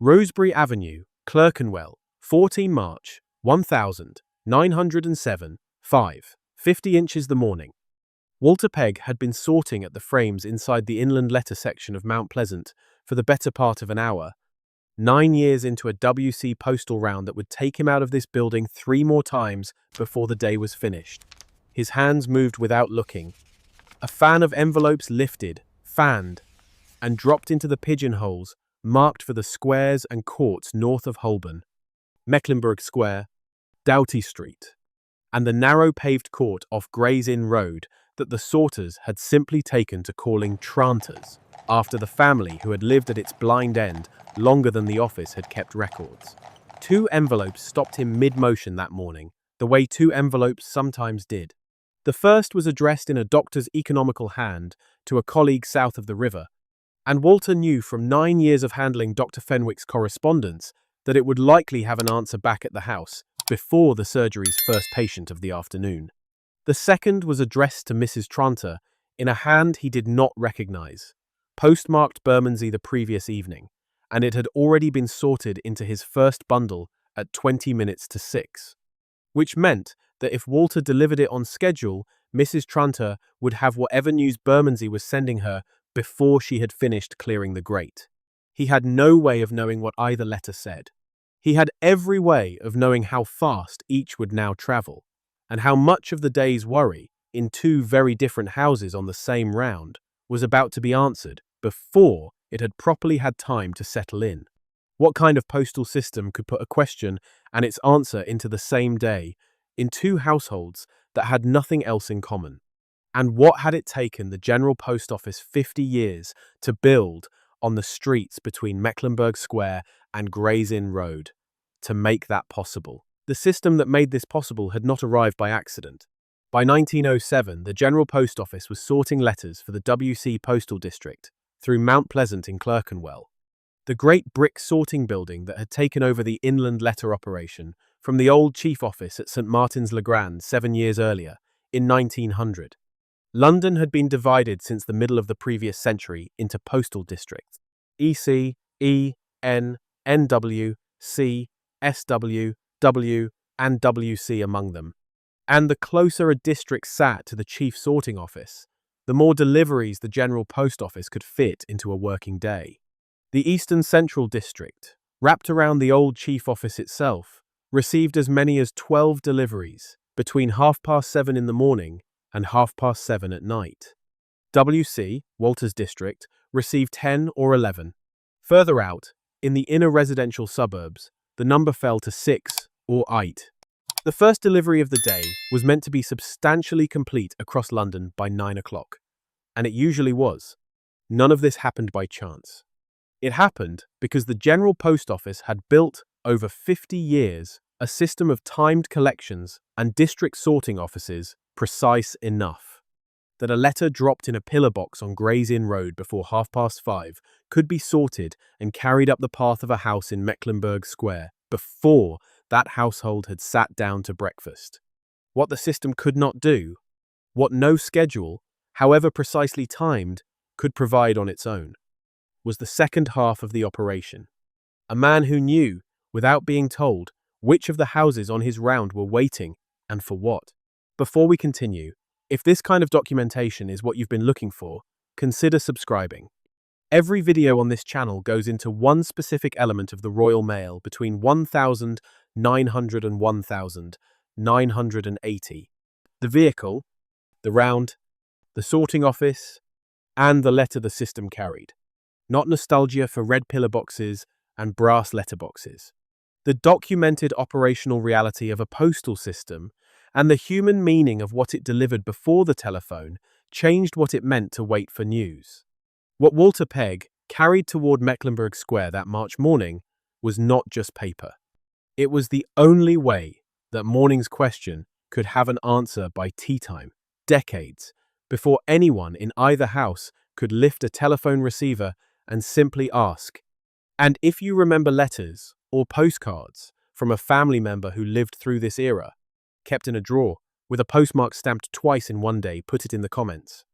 Rosebery Avenue, Clerkenwell, 14 March, 1907, 5:50 inches the morning. Walter Pegg had been sorting at the frames inside the inland letter section of Mount Pleasant for the better part of an hour, 9 years into a WC postal round that would take him out of this building 3 more times before the day was finished. His hands moved without looking. A fan of envelopes lifted, fanned, and dropped into the pigeonholes marked for the squares and courts north of Holborn, Mecklenburgh Square, Doughty Street, and the narrow paved court off Gray's Inn Road that the sorters had simply taken to calling Tranters, after the family who had lived at its blind end longer than the office had kept records. 2 envelopes stopped him mid-motion that morning, the way 2 envelopes sometimes did. The first was addressed in a doctor's economical hand to a colleague south of the river, and Walter knew from 9 years of handling Dr. Fenwick's correspondence that it would likely have an answer back at the house before the surgery's first patient of the afternoon. The second was addressed to Mrs. Tranter in a hand he did not recognize, postmarked Bermondsey the previous evening, and it had already been sorted into his first bundle at 20 minutes to 6, which meant that if Walter delivered it on schedule, Mrs. Tranter would have whatever news Bermondsey was sending her before she had finished clearing the grate. He had no way of knowing what either letter said. He had every way of knowing how fast each would now travel, and how much of the day's worry, in 2 very different houses on the same round, was about to be answered before it had properly had time to settle in. What kind of postal system could put a question and its answer into the same day in 2 households that had nothing else in common? And what had it taken the General Post Office 50 years to build on the streets between Mecklenburgh Square and Gray's Inn Road to make that possible? The system that made this possible had not arrived by accident. By 1907, the General Post Office was sorting letters for the WC Postal District through Mount Pleasant in Clerkenwell, the great brick sorting building that had taken over the inland letter operation from the old chief office at St. Martin's-le-Grand 7 years earlier, in 1900. London had been divided since the middle of the previous century into postal districts, EC, E, N, NW, C, SW, W, and WC among them. And the closer a district sat to the chief sorting office, the more deliveries the General Post Office could fit into a working day. The Eastern Central District, wrapped around the old chief office itself, received as many as 12 deliveries between 7:30 in the morning and 7:30 at night. WC, Walter's district, received 10 or 11. Further out, in the inner residential suburbs, the number fell to 6 or 8. The first delivery of the day was meant to be substantially complete across London by 9 o'clock, and it usually was. None of this happened by chance. It happened because the General Post Office had built, over 50 years, a system of timed collections and district sorting offices precise enough that a letter dropped in a pillar box on Gray's Inn Road before 5:30 could be sorted and carried up the path of a house in Mecklenburgh Square before that household had sat down to breakfast. What the system could not do, what no schedule, however precisely timed, could provide on its own, was the second half of the operation. A man who knew, without being told, which of the houses on his round were waiting and for what. Before we continue, if this kind of documentation is what you've been looking for, consider subscribing. Every video on this channel goes into one specific element of the Royal Mail between 1900 and 1980. The vehicle, the round, the sorting office, and the letter the system carried. Not nostalgia for red pillar boxes and brass letterboxes. The documented operational reality of a postal system and the human meaning of what it delivered before the telephone changed what it meant to wait for news. What Walter Pegg carried toward Mecklenburgh Square that March morning was not just paper. It was the only way that morning's question could have an answer by tea time, decades before anyone in either house could lift a telephone receiver and simply ask, "And if you remember letters or postcards from a family member who lived through this era, kept in a drawer, with a postmark stamped twice in one day, put it in the comments.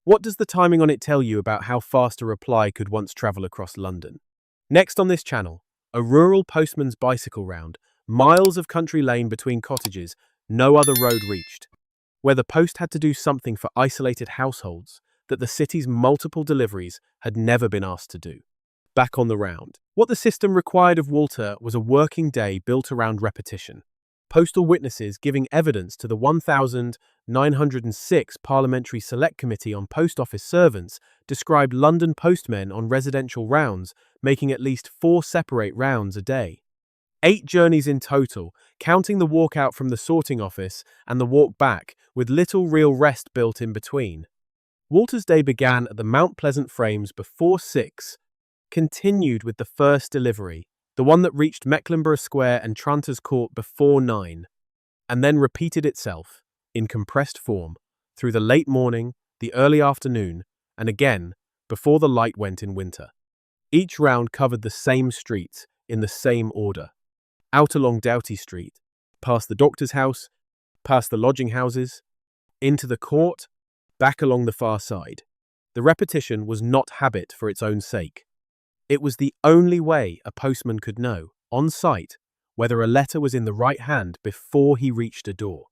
What does the timing on it tell you about how fast a reply could once travel across London?" Next on this channel, A rural postman's bicycle round, miles of country lane between cottages, no other road reached, where the post had to do something for isolated households that the city's multiple deliveries had never been asked to do. Back on the round. What the system required of Walter was a working day built around repetition. Postal witnesses giving evidence to the 1906 Parliamentary Select Committee on Post Office Servants described London postmen on residential rounds making at least 4 separate rounds a day. 8 journeys in total, counting the walk out from the sorting office and the walk back, with little real rest built in between. Walter's day began at the Mount Pleasant frames before 6, continued with the first delivery, the one that reached Mecklenburgh Square and Tranter's Court before 9, and then repeated itself, in compressed form, through the late morning, the early afternoon, and again, before the light went in winter. Each round covered the same streets, in the same order. Out along Doughty Street, past the doctor's house, past the lodging houses, into the court, back along the far side. The repetition was not habit for its own sake. It was the only way a postman could know, on sight, whether a letter was in the right hand before he reached a door.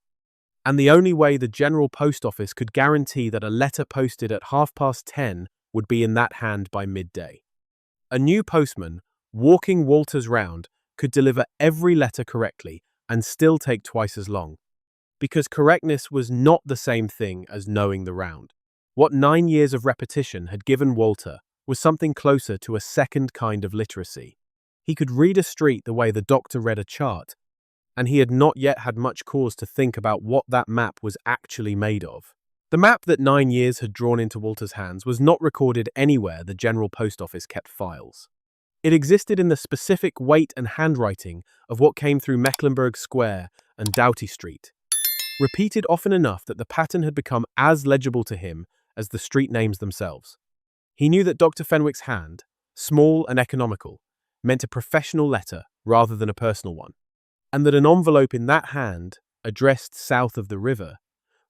And the only way the General Post Office could guarantee that a letter posted at 10:30 would be in that hand by midday. A new postman, walking Walter's round, could deliver every letter correctly and still take twice as long, because correctness was not the same thing as knowing the round. What 9 years of repetition had given Walter was something closer to a second kind of literacy. He could read a street the way the doctor read a chart, and he had not yet had much cause to think about what that map was actually made of. The map that 9 years had drawn into Walter's hands was not recorded anywhere the General Post Office kept files. It existed in the specific weight and handwriting of what came through Mecklenburgh Square and Doughty Street, repeated often enough that the pattern had become as legible to him as the street names themselves. He knew that Dr. Fenwick's hand, small and economical, meant a professional letter rather than a personal one, and that an envelope in that hand, addressed south of the river,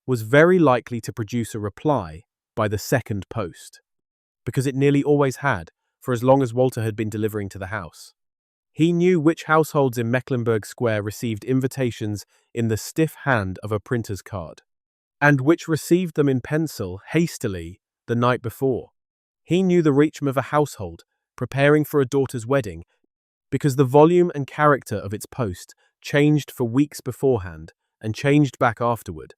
was very likely to produce a reply by the second post, because it nearly always had, for as long as Walter had been delivering to the house. He knew which households in Mecklenburgh Square received invitations in the stiff hand of a printer's card, and which received them in pencil hastily the night before. He knew the reachment of a household preparing for a daughter's wedding, because the volume and character of its post changed for weeks beforehand and changed back afterward,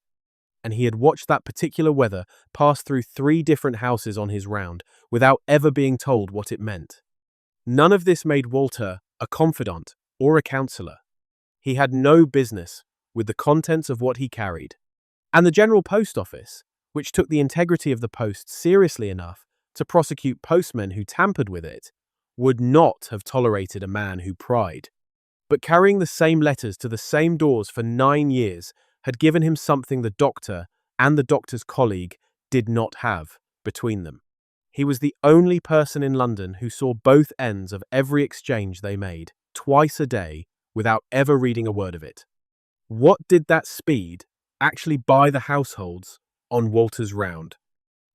and he had watched that particular weather pass through 3 different houses on his round without ever being told what it meant. None of this made Walter a confidant or a counsellor. He had no business with the contents of what he carried. And the General Post Office, which took the integrity of the post seriously enough to prosecute postmen who tampered with it, would not have tolerated a man who pried. But carrying the same letters to the same doors for 9 years had given him something the doctor and the doctor's colleague did not have between them. He was the only person in London who saw both ends of every exchange they made, twice a day, without ever reading a word of it. What did that speed actually buy the households on Walter's round?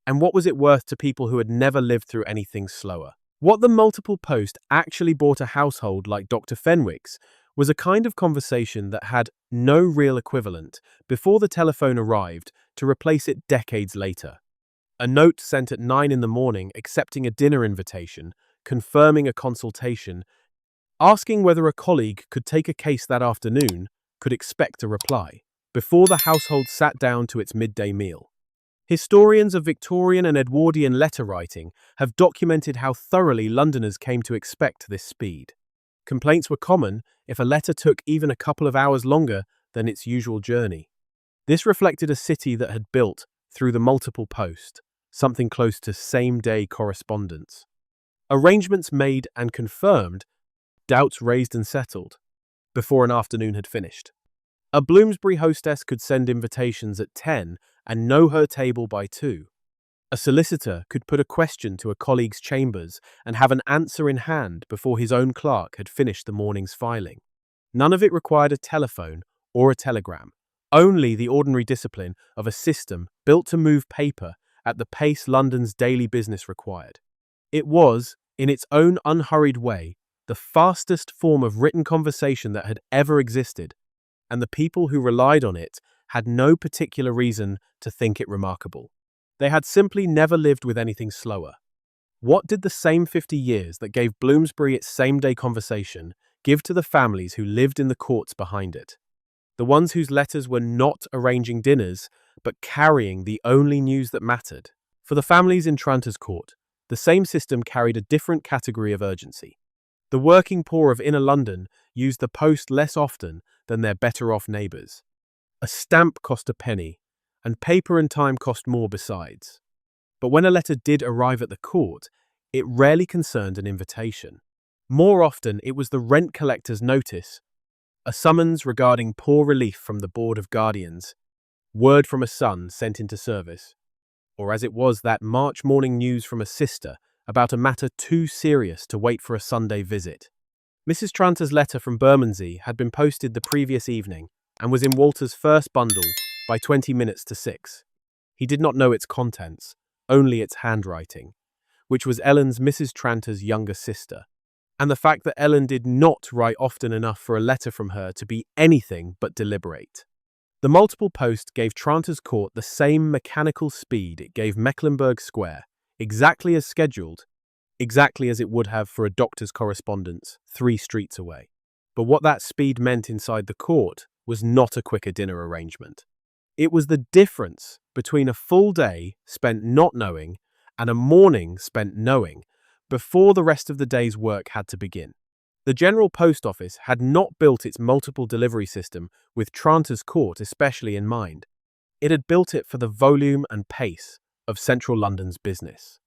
And what was it worth to people who had never lived through anything slower? What the multiple post actually bought a household like Dr. Fenwick's was a kind of conversation that had no real equivalent before the telephone arrived to replace it decades later. A note sent at 9 in the morning accepting a dinner invitation, confirming a consultation, asking whether a colleague could take a case that afternoon, could expect a reply before the household sat down to its midday meal. Historians of Victorian and Edwardian letter writing have documented how thoroughly Londoners came to expect this speed. Complaints were common if a letter took even a couple of hours longer than its usual journey. This reflected a city that had built, through the multiple post, something close to same-day correspondence. Arrangements made and confirmed, doubts raised and settled, before an afternoon had finished. A Bloomsbury hostess could send invitations at 10 and know her table by 2. A solicitor could put a question to a colleague's chambers and have an answer in hand before his own clerk had finished the morning's filing. None of it required a telephone or a telegram, only the ordinary discipline of a system built to move paper at the pace London's daily business required. It was, in its own unhurried way, the fastest form of written conversation that had ever existed, and the people who relied on it had no particular reason to think it remarkable. They had simply never lived with anything slower. What did the same 50 years that gave Bloomsbury its same-day conversation give to the families who lived in the courts behind it? The ones whose letters were not arranging dinners, but carrying the only news that mattered. For the families in Tranter's Court, the same system carried a different category of urgency. The working poor of inner London used the post less often than their better-off neighbours. A stamp cost a penny, and paper and time cost more besides. But when a letter did arrive at the court, it rarely concerned an invitation. More often, it was the rent collector's notice, a summons regarding poor relief from the Board of Guardians, word from a son sent into service, or as it was that March morning news from a sister about a matter too serious to wait for a Sunday visit. Mrs. Tranter's letter from Bermondsey had been posted the previous evening and was in Walter's first bundle by 20 minutes to 6. He did not know its contents, only its handwriting, which was Ellen's, Mrs. Tranter's younger sister, and the fact that Ellen did not write often enough for a letter from her to be anything but deliberate. The multiple post gave Tranter's Court the same mechanical speed it gave Mecklenburgh Square, exactly as scheduled, exactly as it would have for a doctor's correspondence 3 streets away. But what that speed meant inside the court was not a quicker dinner arrangement. It was the difference between a full day spent not knowing and a morning spent knowing before the rest of the day's work had to begin. The General Post Office had not built its multiple delivery system with Tranter's Court especially in mind. It had built it for the volume and pace of central London's business.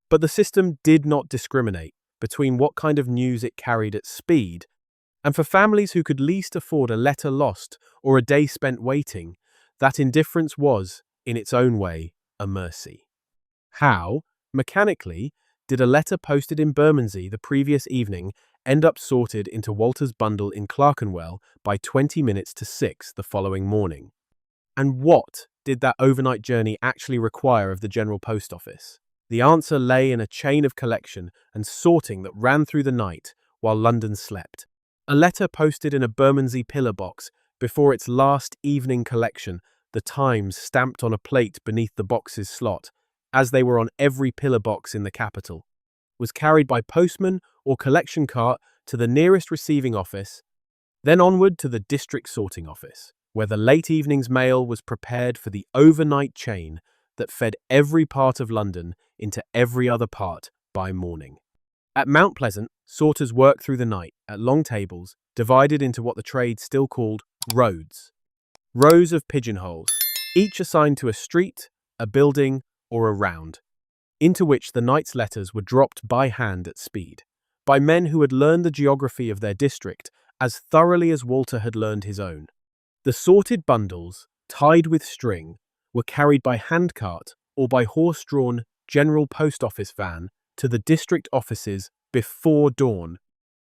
But the system did not discriminate between what kind of news it carried at speed, and for families who could least afford a letter lost or a day spent waiting, that indifference was, in its own way, a mercy. How, mechanically, did a letter posted in Bermondsey the previous evening end up sorted into Walter's bundle in Clerkenwell by 20 minutes to 6 the following morning? And what did that overnight journey actually require of the General Post Office? The answer lay in a chain of collection and sorting that ran through the night while London slept. A letter posted in a Bermondsey pillar box before its last evening collection, the Times stamped on a plate beneath the box's slot, as they were on every pillar box in the capital, was carried by postman or collection cart to the nearest receiving office, then onward to the district sorting office, where the late evening's mail was prepared for the overnight chain that fed every part of London into every other part by morning. At Mount Pleasant, sorters worked through the night at long tables, divided into what the trade still called roads. Rows of pigeonholes, each assigned to a street, a building, or a round, into which the night's letters were dropped by hand at speed, by men who had learned the geography of their district as thoroughly as Walter had learned his own. The sorted bundles, tied with string, were carried by handcart or by horse-drawn General Post Office van to the district offices before dawn,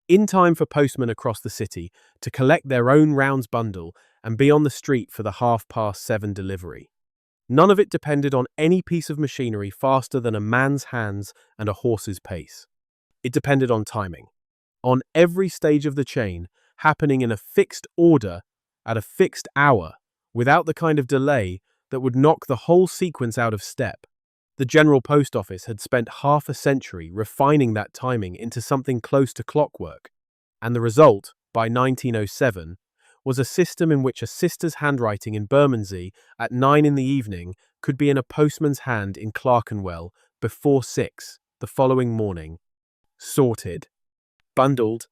in time for postmen across the city to collect their own rounds bundle and be on the street for the 7:30 delivery. None of it depended on any piece of machinery faster than a man's hands and a horse's pace. It depended on timing, on every stage of the chain happening in a fixed order at a fixed hour, without the kind of delay that would knock the whole sequence out of step. The General Post Office had spent half a century refining that timing into something close to clockwork, and the result, by 1907, was a system in which a sister's handwriting in Bermondsey at 9 in the evening could be in a postman's hand in Clerkenwell before 6 the following morning, sorted, bundled,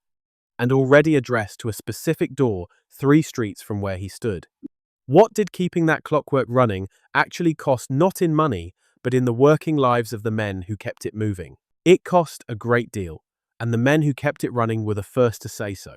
and already addressed to a specific door 3 streets from where he stood. What did keeping that clockwork running actually cost, not in money, but in the working lives of the men who kept it moving? It cost a great deal, and the men who kept it running were the first to say so.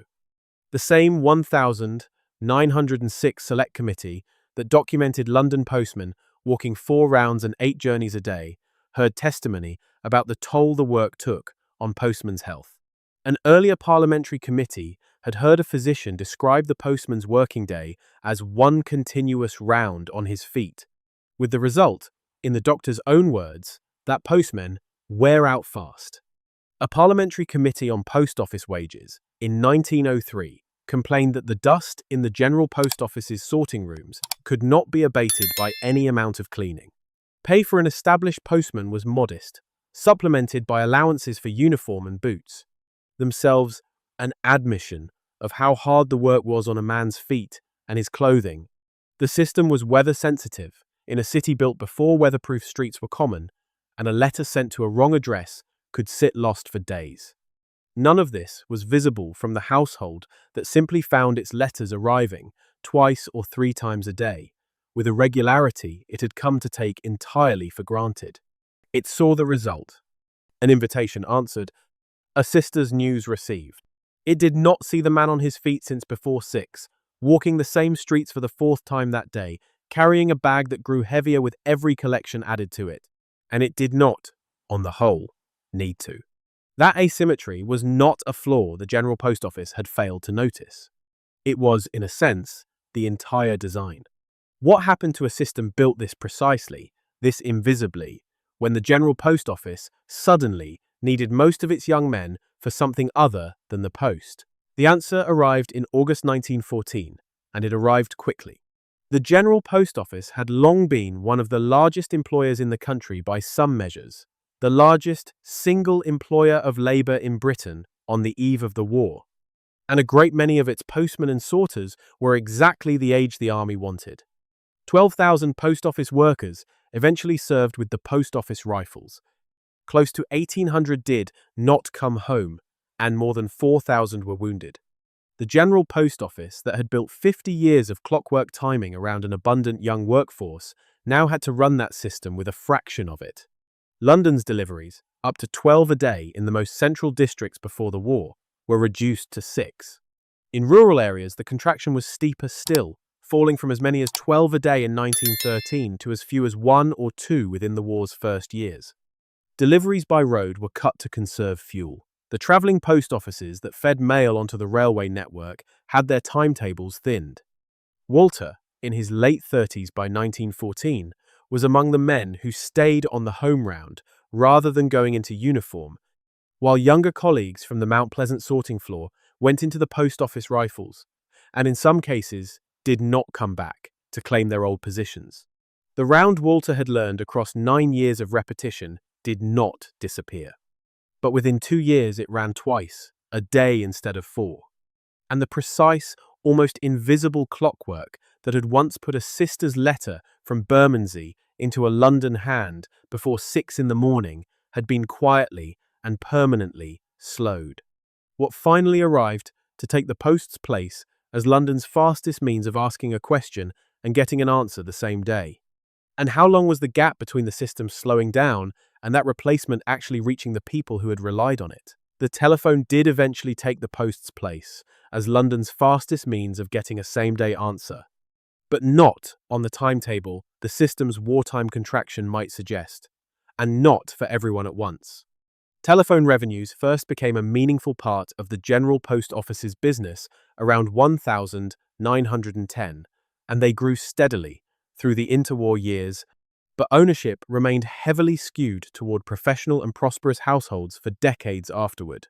The same 1,906 Select Committee that documented London postmen walking 4 rounds and 8 journeys a day heard testimony about the toll the work took on postmen's health. An earlier parliamentary committee had heard a physician describe the postman's working day as one continuous round on his feet, with the result, in the doctor's own words, that postmen wear out fast. A parliamentary committee on post office wages in 1903 complained that the dust in the General Post Office's sorting rooms could not be abated by any amount of cleaning. Pay for an established postman was modest, supplemented by allowances for uniform and boots, themselves an admission of how hard the work was on a man's feet and his clothing. The system was weather sensitive in a city built before weatherproof streets were common, and a letter sent to a wrong address could sit lost for days. None of this was visible from the household that simply found its letters arriving twice or three times a day, with a regularity it had come to take entirely for granted. It saw the result. An invitation answered, a sister's news received. It did not see the man on his feet since before 6, walking the same streets for the 4th time that day, carrying a bag that grew heavier with every collection added to it. And it did not, on the whole, need to. That asymmetry was not a flaw the General Post Office had failed to notice. It was, in a sense, the entire design. What happened to a system built this precisely, this invisibly, when the General Post Office suddenly needed most of its young men for something other than the post? The answer arrived in August 1914, and it arrived quickly. The General Post Office had long been one of the largest employers in the country by some measures, the largest single employer of labour in Britain on the eve of the war, and a great many of its postmen and sorters were exactly the age the army wanted. 12,000 post office workers eventually served with the Post Office Rifles. Close to 1,800 did not come home, and more than 4,000 were wounded. The General Post Office, that had built 50 years of clockwork timing around an abundant young workforce, now had to run that system with a fraction of it. London's deliveries, up to 12 a day in the most central districts before the war, were reduced to 6. In rural areas, the contraction was steeper still, falling from as many as 12 a day in 1913 to as few as 1 or 2 within the war's first years. Deliveries by road were cut to conserve fuel. The travelling post offices that fed mail onto the railway network had their timetables thinned. Walter, in his late 30s by 1914, was among the men who stayed on the home round rather than going into uniform, while younger colleagues from the Mount Pleasant sorting floor went into the Post Office Rifles, and in some cases did not come back to claim their old positions. The round Walter had learned across 9 years of repetition did not disappear. But within 2 years it ran twice, a day instead of 4. And the precise, almost invisible clockwork that had once put a sister's letter from Bermondsey into a London hand before 6 in the morning had been quietly and permanently slowed. What finally arrived to take the post's place as London's fastest means of asking a question and getting an answer the same day. And how long was the gap between the system slowing down and that replacement actually reaching the people who had relied on it? The telephone did eventually take the post's place as London's fastest means of getting a same-day answer, but not on the timetable the system's wartime contraction might suggest, and not for everyone at once. Telephone revenues first became a meaningful part of the General Post Office's business around 1910, and they grew steadily through the interwar years, but ownership remained heavily skewed toward professional and prosperous households for decades afterward.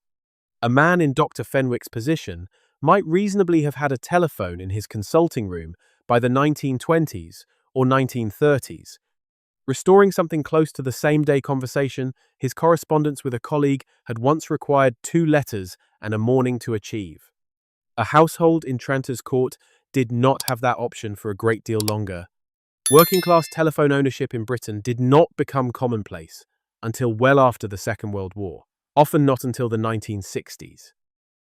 A man in Dr. Fenwick's position might reasonably have had a telephone in his consulting room by the 1920s or 1930s. Restoring something close to the same-day conversation, his correspondence with a colleague had once required 2 letters and a morning to achieve. A household in Tranter's Court did not have that option for a great deal longer. Working-class telephone ownership in Britain did not become commonplace until well after the Second World War, often not until the 1960s,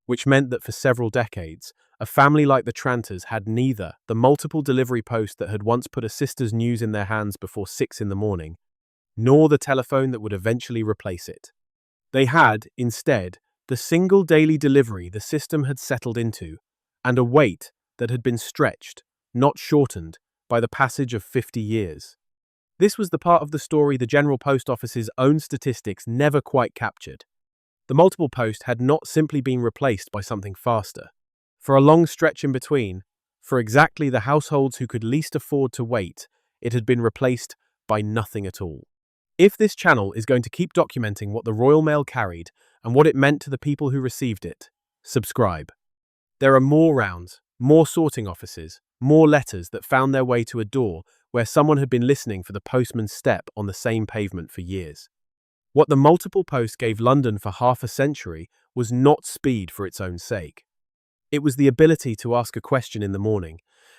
which meant that for several decades, a family like the Tranters had neither the multiple delivery post that had once put a sister's news in their hands before 6 in the morning, nor the telephone that would eventually replace it. They had, instead, the single daily delivery the system had settled into, and a wait that had been stretched, not shortened, by the passage of 50 years. This was the part of the story the General Post Office's own statistics never quite captured. The multiple post had not simply been replaced by something faster. For a long stretch in between, for exactly the households who could least afford to wait, it had been replaced by nothing at all. If this channel is going to keep documenting what the Royal Mail carried and what it meant to the people who received it. Subscribe. There are more rounds, more sorting offices, more letters that found their way to a door where someone had been listening for the postman's step on the same pavement for years. What the multiple posts gave London for half a century was not speed for its own sake. It was the ability to ask a question in the morning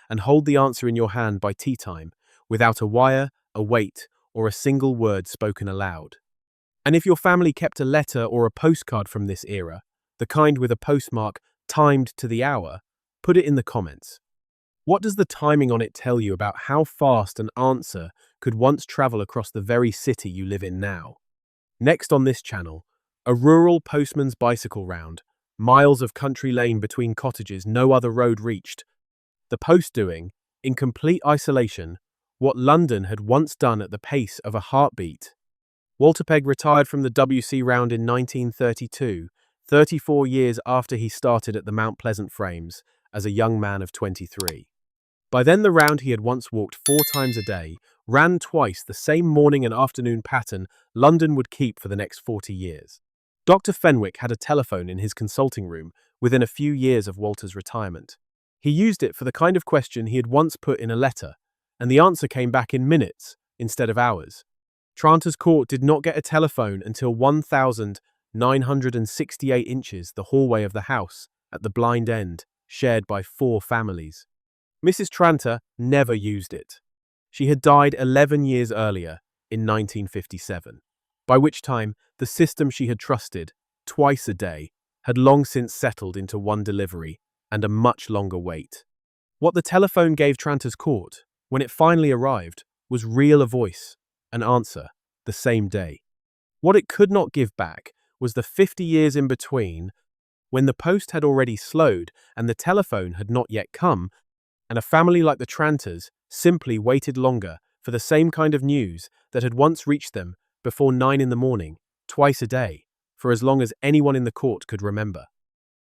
and hold the answer in your hand by tea time, without a wire, a wait, or a single word spoken aloud. And if your family kept a letter or a postcard from this era, the kind with a postmark timed to the hour, put it in the comments. What does the timing on it tell you about how fast an answer could once travel across the very city you live in now? Next on this channel, a rural postman's bicycle round, miles of country lane between cottages no other road reached. The post doing, in complete isolation, what London had once done at the pace of a heartbeat. Walter Pegg retired from the WC round in 1932, 34 years after he started at the Mount Pleasant frames as a young man of 23. By then the round he had once walked 4 times a day ran twice the same morning and afternoon pattern London would keep for the next 40 years. Dr. Fenwick had a telephone in his consulting room within a few years of Walter's retirement. He used it for the kind of question he had once put in a letter, and the answer came back in minutes instead of hours. Tranter's Court did not get a telephone until 1,968 inches the hallway of the house at the blind end, shared by 4 families. Mrs. Tranter never used it. She had died 11 years earlier, in 1957, by which time the system she had trusted, twice a day, had long since settled into one delivery and a much longer wait. What the telephone gave Tranter's Court, when it finally arrived, was a voice, an answer, the same day. What it could not give back was the 50 years in between, when the post had already slowed and the telephone had not yet come, and a family like the Tranters simply waited longer for the same kind of news that had once reached them before 9 in the morning, twice a day, for as long as anyone in the court could remember.